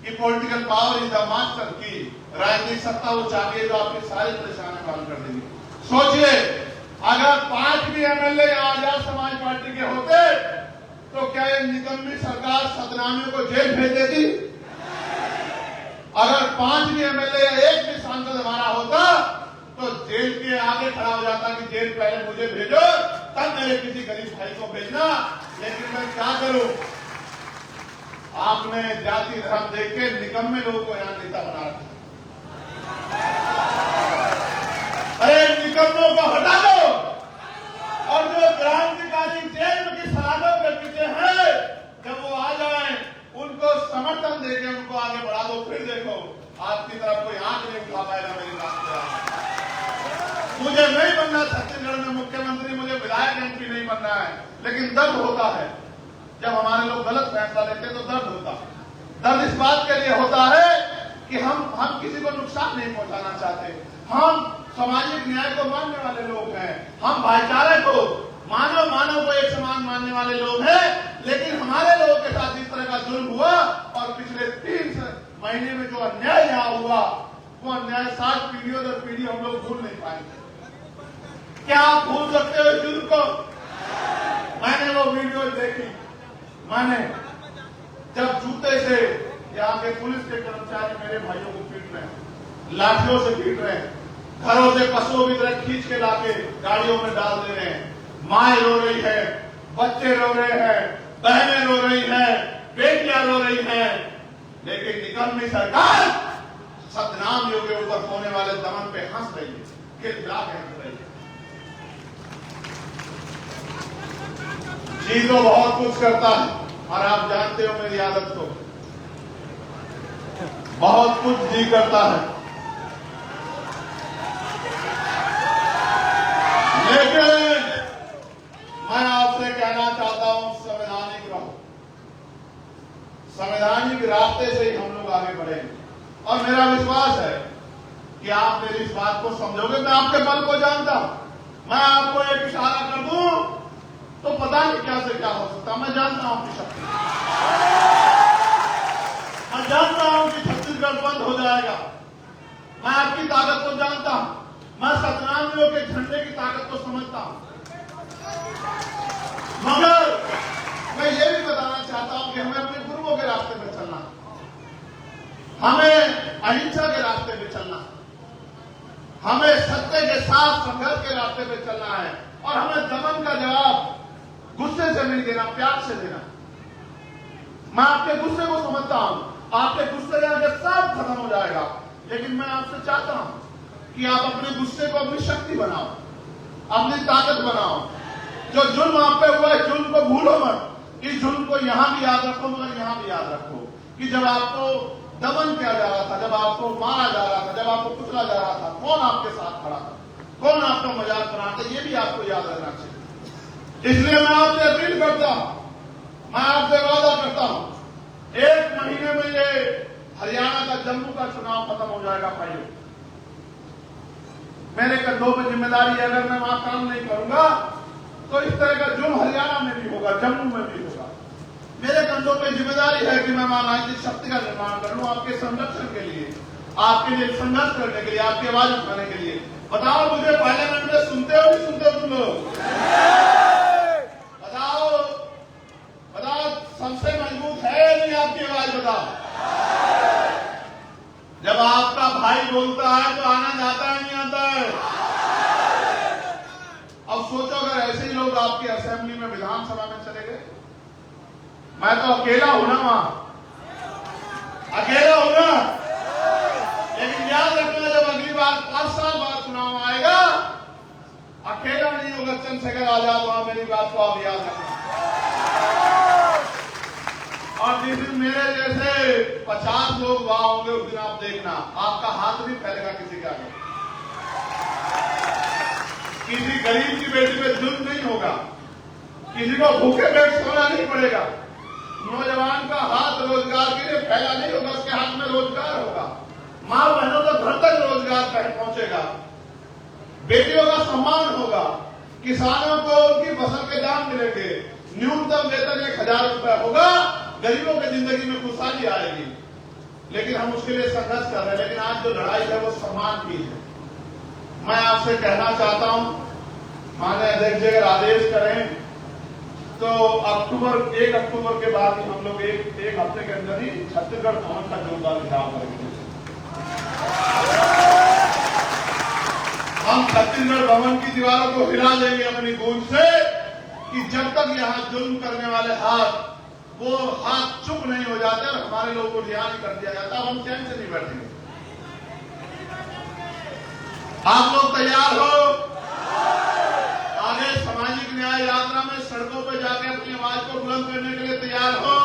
कि political power is the master की, राजनीतिक सत्ता वो चाहती है जो आपकी सारी परेशानियां हल कर देगी। सोचिए, अगर 5 भी एमएलए आजाद समाज पार्टी के होते तो क्या ये निकम्मी सरकार सतनामियों को जेल भेज देती? अगर 5 भी एमएलए या 1 भी सांसद हमारा होता तो जेल के आगे खड़ा हो जाता कि जेल पहले मुझे भेजो, तब मेरे किसी गरीब भाई को भेजना। लेकिन मैं क्या करूं, आपने जाति धर्म देख के निकम्मे लोगों को यहां नेता बना रखा। अरे निकम्मों को हटा दो, और जो क्रांतिकारी जेल की सलाखों के पीछे हैं, जब वो आ जाएं, उनको समर्थन देके उनको आगे बढ़ा दो। फिर देखो, आपकी तरफ कोई आंख नहीं उठा पाएगा मेरी बात पे। मुझे नहीं बनना छत्तीसगढ़ में मुख्यमंत्री, मुझे विधायक एमपी नहीं बनना है, लेकिन दर्द होता है जब हमारे लोग गलत फैसला लेते हैं तो दर्द होता है। दर्द इस बात के लिए होता है कि हम किसी को नुकसान नहीं पहुंचाना चाहते। हम सामाजिक न्याय को मानने वाले लोग हैं, हम भाईचारे को, मानव को एक समान मानने वाले लोग हैं। लेकिन हमारे लोगों के साथ इस तरह का जुल्म हुआ और पिछले 3 महीने में जो अन्याय यहाँ हुआ, वो अन्याय 7 पीढ़ियों दर पीढ़ी हम लोग भूल नहीं पाएंगे। क्या आप भूल सकते हो जुल्म को? मैंने वो वीडियो देखी, मैंने जब जूते से यहाँ के पुलिस के कर्मचारी मेरे भाइयों को पीट रहे हैं, लाठियों से पीट रहे हैं, घरों से पशुओं की तरह खींच के लाके गाड़ियों में डाल दे रहे हैं। माए रो रही है, बच्चे रो रहे हैं, बहनें रो रही हैं, बेटियां रो रही हैं, लेकिन निकम्मी सरकार सतनामियों के ऊपर होने वाले दमन पे हंस रही है, खिलखिला के हंस रही है। जी तो बहुत कुछ करता है, और आप जानते हो मेरी आदत को, बहुत कुछ जी करता है, लेकिन मैं आपसे कहना चाहता हूं, संवैधानिक रहो। संवैधानिक रास्ते से ही हम लोग आगे बढ़ेंगे, और मेरा विश्वास है कि आप मेरी इस बात को समझोगे। मैं आपके मन को जानता हूं, मैं आपको एक इशारा कर दूं तो पता नहीं क्या से क्या हो सकता। मैं जानता हूं आपकी शक्ति, मैं जानता हूं कि छत्तीसगढ़ बंद हो जाएगा, मैं आपकी ताकत को जानता हूं, मैं सतनामियों के झंडे की ताकत को समझता हूं। मगर मैं ये भी बताना चाहता हूं कि हमें अपने गुरुओं के रास्ते पे चलना, हमें अहिंसा के रास्ते पे चलना, हमें सत्य के साथ संघर्ष के रास्ते पे चलना है, और हमें दमन का जवाब गुस्से से नहीं देना, प्यार से देना। मैं आपके गुस्से को समझता हूं, आपके गुस्से जाके सब खत्म हो जाएगा, लेकिन मैं आपसे चाहता हूं कि आप अपने गुस्से को अपनी शक्ति बनाओ, अपनी ताकत बनाओ। जो जुल्म आप पे हुआ है, जुल्म को भूलो मत। इस जुल्म को यहां भी याद रखो, मगर यहां भी याद रखो कि जब आपको दमन किया जा रहा था, जब आपको मारा जा रहा था, जब आपको कुचला जा रहा था, कौन आपके साथ खड़ा था, कौन आपका मजाक बना था, ये भी आपको याद रखना चाहिए। इसलिए मैं आपसे अपील करता हूं, मैं आपसे वादा करता हूं, 1 महीने में ये हरियाणा का, जम्मू का चुनाव खत्म हो जाएगा भाइयों। मेरे कंधों पर जिम्मेदारी है, अगर मैं वहां काम नहीं करूंगा तो इस तरह का जुल्म हरियाणा में भी होगा, जम्मू में भी होगा। मेरे कंधों पर जिम्मेदारी है कि मैं वहां राजनीतिक शक्ति का निर्माण कर लूं, आपके संरक्षण के लिए, आपके लिए संघर्ष करने के लिए, आपकी आवाज उठाने के लिए। बताओ मुझे पार्लियामेंट में सुनते हो नहीं सुनते हो तुम लोग? बताओ सबसे मजबूत है या नहीं आपकी आवाज? बताओ। जब आपका भाई बोलता है तो आनंद आता है नहीं आता है? अब सोचो अगर ऐसे ही लोग आपकी असेंबली में, विधानसभा में चले गए। मैं तो अकेला हूं ना वहां, अकेला हूं ना, लेकिन याद रखना जब अगली बार 5 साल बाद चुनाव आएगा, अकेला नहीं होगा चंद्रशेखर आजाद वहां, मेरी बात को आप याद रखना। और जिस दिन मेरे जैसे 50 लोग वहां होंगे, उस दिन आप देखना आपका हाथ भी फैलेगा किसी के आगे। किसी गरीब की बेटी पे जुल्म नहीं होगा, किसी को भूखे पेट सोना नहीं पड़ेगा, नौजवान का हाथ रोजगार के लिए फैला नहीं होगा, उसके हाथ में रोजगार होगा, मां बहनों का घर तक रोजगार पहुंचेगा, बेटियों का सम्मान होगा, किसानों को उनकी फसल के दाम मिलेंगे, न्यूनतम वेतन 1000 रुपए होगा, गरीबों की जिंदगी में खुशहाली आएगी। लेकिन हम उसके लिए संघर्ष कर रहे हैं। लेकिन आज जो लड़ाई है वो सम्मान की है। मैं आपसे कहना चाहता हूं, माननीय अध्यक्ष जी अगर आदेश करें तो 1 अक्टूबर के बाद ही हम लोग एक हफ्ते के अंदर ही छत्तीसगढ़ भवन का जोरदार घेराव करेंगे। हम छत्तीसगढ़ भवन की दीवारों को हिला देंगे अपनी गूंज से कि जब तक यहां जुल्म करने वाले वो हाथ चुप नहीं हो जाते और हमारे लोगों को रिहा नहीं कर दिया जाता, हम चैन से नहीं बैठेंगे। आप लोग तैयार हो? आगे सामाजिक न्याय यात्रा में सड़कों पर जाके अपनी आवाज को बुलंद करने के लिए तैयार हो?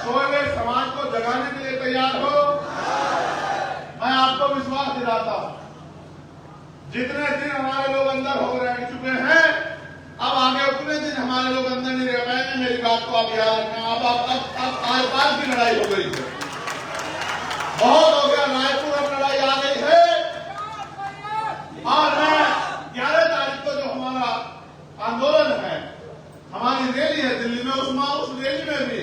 सोए हुए समाज को जगाने के लिए तैयार हो? मैं आपको विश्वास दिलाता हूं, जितने दिन हमारे लोग अंदर हो रह चुके हैं, अब आगे उतने दिन हमारे लोग अंदर नहीं रह पाएंगे। मेरी बात को आप याद रखना। अब आर पार की लड़ाई हो गई है, बहुत हो गया। रायपुर अब लड़ाई आ गई है और मैं 11 तारीख को जो हमारा आंदोलन है, हमारी रैली है दिल्ली में, उस रैली में भी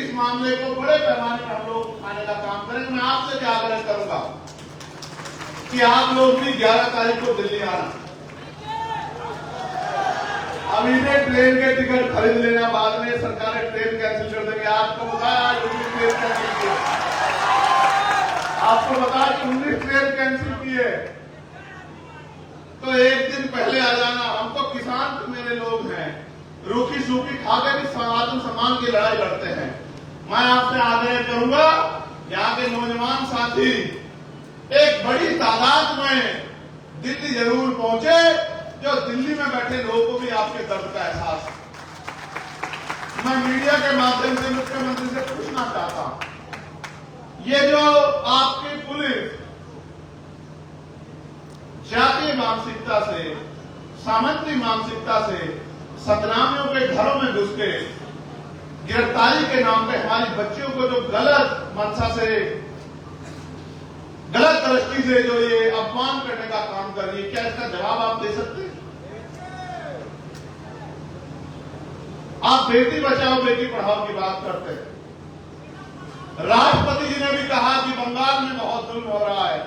इस मामले को बड़े पैमाने पर हम लोग उठाने का काम करेंगे। मैं आपसे भी आग्रह करूंगा कि आप लोग भी 11 तारीख को दिल्ली आना। अभी से ट्रेन के टिकट खरीद लेना, बाद में सरकारें ट्रेन कैंसिल कर देंगे। आपको बताया 19 ट्रेन कैंसिल की, आपको बताया कि 19 ट्रेन कैंसिल की है, तो एक दिन पहले आ जाना। हम तो किसान तो मेरे लोग हैं, रूखी सूखी खाकर भी आत्म सम्मान की लड़ाई लड़ते हैं। मैं आपसे आग्रह करूंगा, यहाँ के नौजवान साथी एक बड़ी तादाद में दिल्ली जरूर पहुंचे, जो दिल्ली में बैठे लोगों को भी आपके दर्द का एहसास है। मैं मीडिया के माध्यम से मुख्यमंत्री से पूछना चाहता हूं, ये जो आपकी पुलिस जातीय मानसिकता से, सामंती मानसिकता से सतनामियों के घरों में घुस के गिरफ्तारी के नाम पे हमारी बच्चियों को जो गलत मंशा से, गलत दृष्टि से जो ये अपमान करने का काम कर रही है, क्या इसका जवाब आप दे सकते हैं? आप बेटी बचाओ बेटी पढ़ाओ की बात करते हैं। राष्ट्रपति जी ने भी कहा कि बंगाल में बहुत जुल्म हो रहा है,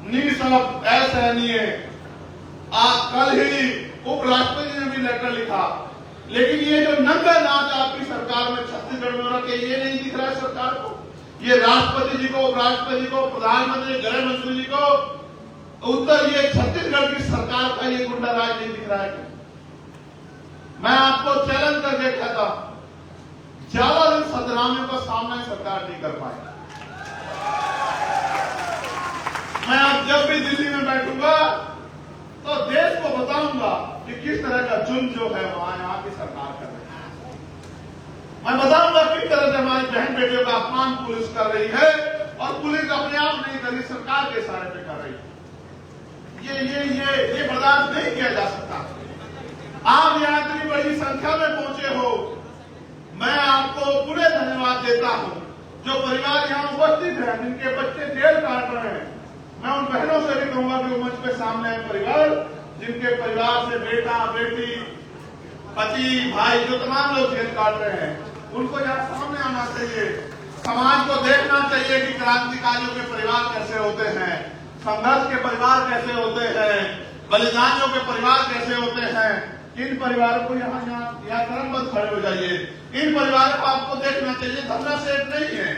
निःशब्द असहनीय। आज कल ही उपराष्ट्रपति जी ने भी लेटर लिखा, लेकिन ये जो नंगा नाच आपकी सरकार में छत्तीसगढ़ में हो रहा है, ये नहीं दिख रहा है सरकार को। ये राष्ट्रपति जी को, उपराष्ट्रपति जी को, प्रधानमंत्री, गृह मंत्री जी को उत्तर ये छत्तीसगढ़ की सरकार का ये गुंडा राज नहीं दिख रहा है। मैं आपको चैलेंज करके कहता हूं, ज्यादा दिन सतनामियों का सामना सरकार नहीं कर पाएगी। मैं अब जब भी दिल्ली में बैठूंगा तो देश को बताऊंगा कि किस तरह का जुल्म जो है वहां यहाँ की सरकार कर रही है। मैं बताऊंगा किस तरह से हमारी बहन बेटियों का अपमान पुलिस कर रही है, और पुलिस अपने आप नहीं कर रही, सरकार के इशारे पे कर रही है। ये बर्दाश्त नहीं किया जा सकता। आप यहाँ इतनी बड़ी संख्या में पहुंचे हो, मैं आपको पूरे धन्यवाद देता हूं। जो परिवार यहाँ उपस्थित है, जिनके बच्चे जेल काट रहे हैं, मैं उन बहनों से भी कहूंगा कि वो मंच पे सामने है परिवार, जिनके परिवार से बेटा बेटी पति भाई जो तमाम लोग जेल काट रहे हैं, उनको यहाँ सामने आना चाहिए। समाज को देखना चाहिए कि क्रांतिकारियों के परिवार कैसे होते हैं, संघर्ष के परिवार कैसे होते हैं, बलिदानियों के परिवार कैसे होते हैं। इन परिवारों को यहाँ क्रमबद्ध खड़े हो जाइए। इन परिवारों को आपको देखना चाहिए, धरना सेठ नहीं है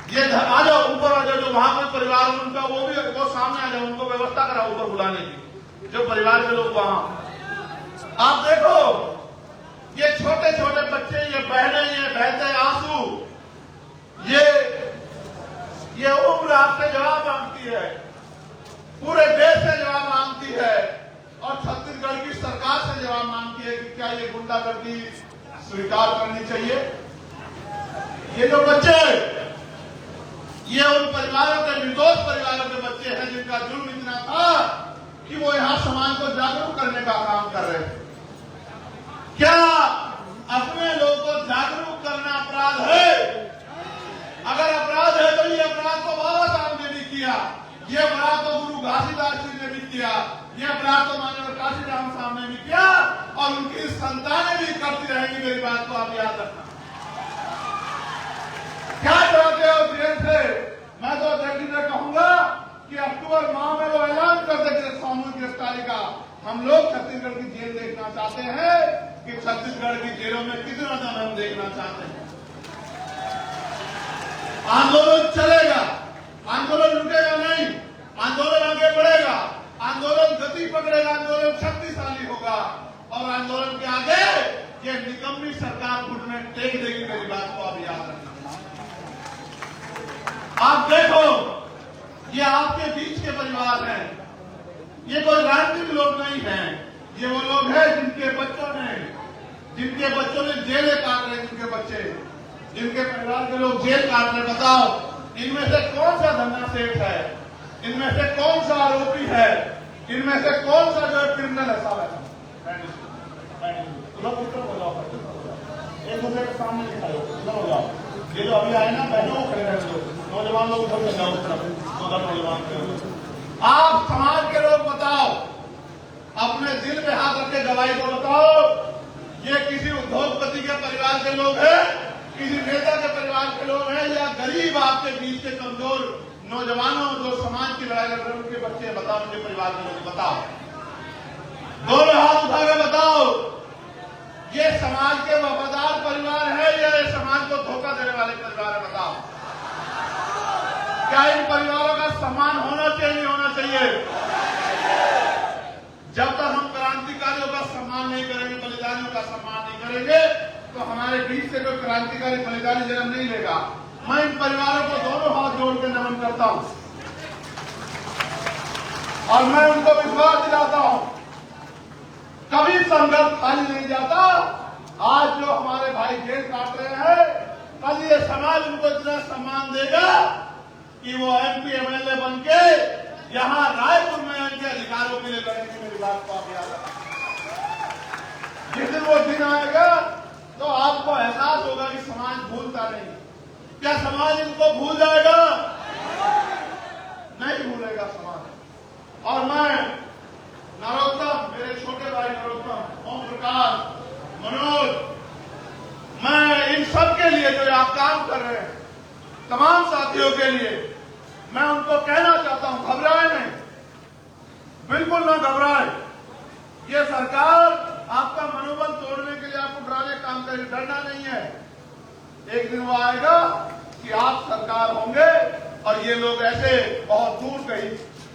ये। आ जाओ ऊपर, आ जाओ, जो वहां पर परिवार उनका वो सामने आ जाओ, उनको व्यवस्था कराओ ऊपर बुलाने की, जो परिवार के लोग वहां। आप देखो ये छोटे छोटे बच्चे, ये बहने, ये बहते आंसू, ये उम्र आपसे जवाब मांगती है, पूरे देश से जवाब मांगती है, और छत्तीसगढ़ की सरकार से जवाब मांगती है कि क्या ये गुंडागर्दी स्वीकार करनी चाहिए। ये जो बच्चे, ये उन परिवारों के, निर्दोष परिवारों के बच्चे हैं जिनका जुर्म इतना था कि वो यहाँ समाज को जागरूक करने का काम कर रहे थे। क्या अपने लोगों को जागरूक करना अपराध है? अगर अपराध है तो ये अपराध तो बाबा साहब ने भी किया, ये अपराध तो गुरु घासीदास जी ने भी किया, ये अपराध तो माननीय काशीराम साहब ने भी किया, और उनकी संतानें भी करती रहेंगी। मेरी बात को आप याद रखना। अक्टूबर माह में वो ऐलान कर देंगे सामूहिक गिरफ्तारी का। हम लोग छत्तीसगढ़ की जेल देखना चाहते हैं कि छत्तीसगढ़ की जेलों में कितना दम हम देखना चाहते हैं। आंदोलन चलेगा, आंदोलन रुकेगा नहीं, आंदोलन आगे बढ़ेगा, आंदोलन गति पकड़ेगा, आंदोलन शक्तिशाली होगा और आंदोलन के आगे ये निकम्मी सरकार घुटने टेक देगी। मेरी बात को आप याद रखना। आप देखो, ये आपके बीच के परिवार हैं, ये कोई राजनीतिक लोग नहीं हैं, ये वो लोग हैं जिनके बच्चों ने जेलें काट रहे, जिनके परिवार के लोग जेल काट रहे। बताओ, इनमें से कौन सा धन्ना सेठ है, इनमें से कौन सा आरोपी है, इनमें से कौन सा जो क्रिमिनल है? साहब एक दूसरे के सामने दिखाओ, हो जाओ। ये जो अभी आए ना बहनों खड़े रहे लोग, नौजवान लोग उधर जाओ, उस तरफ उधर नौजवान खड़े। आप समाज के लोग बताओ, अपने दिल में हाथ रख के गवाही को बताओ, ये किसी उद्योगपति के परिवार के लोग हैं, किसी नेता के परिवार के लोग हैं, या गरीब आपके बीच के कमजोर नौजवानों जो समाज की लड़ाई लड़ रहे हैं उनके बच्चे? बताओ, मुझे परिवार के लोग बताओ, दोनों हाथ उठा के बताओ, ये समाज के वफादार परिवार है या ये समाज को धोखा देने वाले परिवार है? बताओ, क्या इन परिवारों का सम्मान होना चाहिए, नहीं होना चाहिए? जब तक हम क्रांतिकारियों का सम्मान नहीं करेंगे, बलिदानियों का सम्मान नहीं करेंगे, तो हमारे बीच से कोई क्रांतिकारी बलिदानी जन्म नहीं लेगा। मैं इन परिवारों को दोनों हाथ जोड़ के नमन करता हूं और मैं उनको विश्वास दिलाता हूं, कभी संघर्ष खाली नहीं जाता। आज जो हमारे भाई जेल काट रहे हैं, कल ये समाज उनको इतना सम्मान देगा कि वो MP MLA बन के यहां रायपुर में इनके अधिकारों के लिए लड़ेंगे। मेरी बात को आप याद रखें। जिस दिन वो दिन आएगा तो आपको एहसास होगा कि समाज भूलता नहीं। क्या समाज इनको भूल जाएगा? नहीं भूलेगा समाज। और मैं नरोत्तम, मेरे छोटे भाई नरोत्तम, ओम प्रकाश, मनोज, मैं इन सब के लिए जो आप काम कर रहे हैं, तमाम साथियों के लिए मैं उनको कहना चाहता हूं, घबराए नहीं, बिल्कुल ना घबराए। ये सरकार आपका मनोबल तोड़ने के लिए आपको डराने काम करेगी, डरना नहीं है। एक दिन वो आएगा कि आप सरकार होंगे और ये लोग ऐसे बहुत दूर कहीं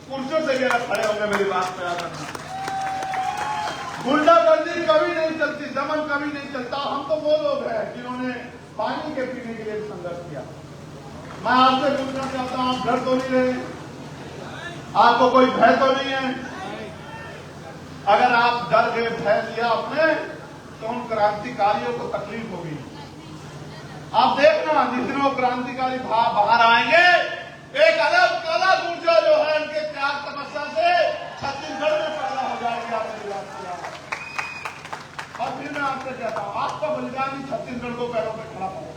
कुर्सियों से भी अलग खड़े होंगे। मेरी बात पे याद रखना। गुंडागर्दी कभी नहीं चलती, दमन कभी नहीं चलता। हम तो वो लोग हैं जिन्होंने पानी के पीने के लिए संघर्ष किया। मैं आपसे पूछना चाहता हूं, डर तो नहीं रहे? आपको कोई भय तो नहीं है? अगर आप डर गए, भय लिया आपने, तो उन क्रांतिकारियों को तकलीफ होगी। आप देखना, जिस दिन वो क्रांतिकारी बाहर आएंगे, एक अलग अलग ऊर्जा जो है उनके त्याग तपस्या से छत्तीसगढ़ में पैदा हो जाएगी। आप मेरी बात को, और फिर मैं आपसे कहता हूं, आपका बलिदान ही छत्तीसगढ़ को पैरों पर खड़ा करेगा।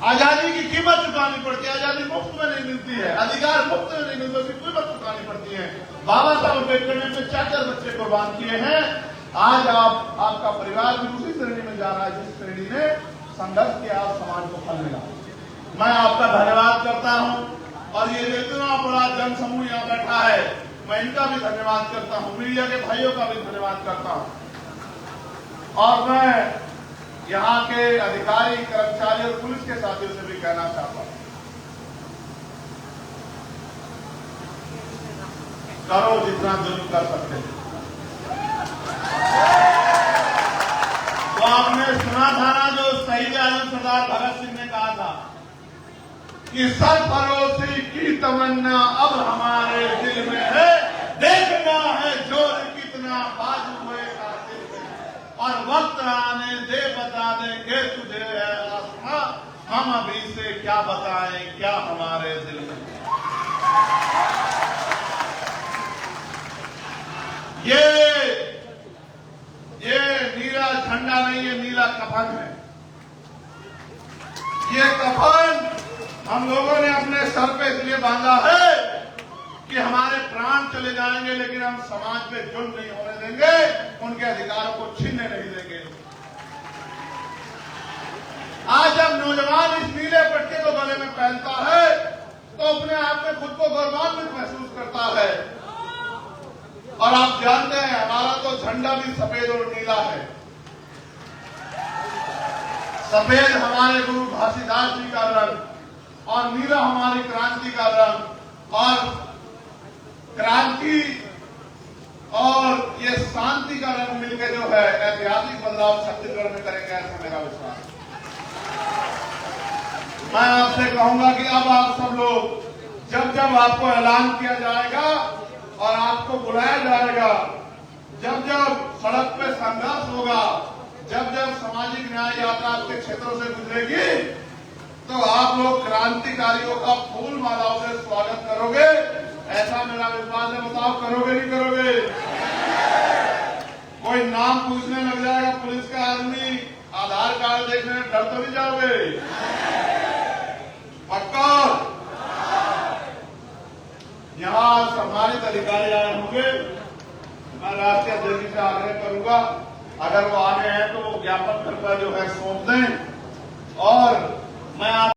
आजादी की कीमत चुकानी पड़ती है, आजादी मुफ्त में नहीं मिलती है, अधिकार मुफ्त में नहीं मिलते, उसकी कीमत चुकानी पड़ती है। बाबा साहब अम्बेडकर ने अपने 4 बच्चे कुर्बान किए हैं। आज आपका परिवार भी उसी श्रेणी में जा रहा है जिस श्रेणी में संघर्ष के आप समाज को फल मिला। मैं आपका धन्यवाद करता हूं और ये जो इतना बड़ा जन समूह यहाँ बैठा है, मैं इनका भी धन्यवाद करता हूं, मीडिया के भाइयों का भी धन्यवाद करता हूं। और मैं यहाँ के अधिकारी, कर्मचारी और पुलिस के साथियों से भी कहना चाहता हूं, करो जितना जुल्म कर सकते हैं। तो आपने सुना था ना, जो शहीद आजम सरदार भगत सिंह ने कहा था कि सरफरोशी की तमन्ना अब हमारे दिल में है, देखना है जोर कितना बाजू हुए कातिल में, और वक्त आने दे बता देंगे तुझे है आसमां, हम अभी से क्या बताएं क्या हमारे दिल में। ये नीला झंडा नहीं है, नीला कफन है। ये कफन हम लोगों ने अपने सर पे इसलिए बांधा है कि हमारे प्राण चले जाएंगे, लेकिन हम समाज पे जुल्म नहीं होने देंगे, उनके अधिकारों को छीनने नहीं देंगे। आज जब नौजवान इस नीले पट्टे को गले में पहनता है तो अपने आप में खुद को गौरवान्वित झंडा भी सफेद और नीला है। सफेद हमारे गुरु घासीदास जी का रंग और नीला हमारी क्रांति का रंग, और क्रांति और ये शांति का रंग मिलकर जो है ऐतिहासिक बदलाव छत्तीसगढ़ में करेंगे, ऐसा मेरा विश्वास है। मैं आपसे कहूंगा कि अब आप सब लोग जब जब आपको ऐलान किया जाएगा और आपको बुलाया जाएगा, जब जब सड़क पे संघर्ष होगा, जब जब सामाजिक न्याय यात्रा आपके क्षेत्रों से गुजरेगी, तो आप लोग क्रांतिकारियों का फूल मालाओं से स्वागत करोगे, ऐसा मेरा विश्वास है। बताओ, करोगे नहीं करोगे? कोई नाम पूछने लग जाएगा पुलिस का आदमी, आधार कार्ड देखने में डर तो नहीं जाओगे? पक्का? यहाँ सम्मानित अधिकारी आए होंगे, मैं राष्ट्रीय अध्यक्ष से आग्रह करूंगा, अगर वो आगे हैं तो वो ज्ञापन पत्र जो है सौंप दें। और मैं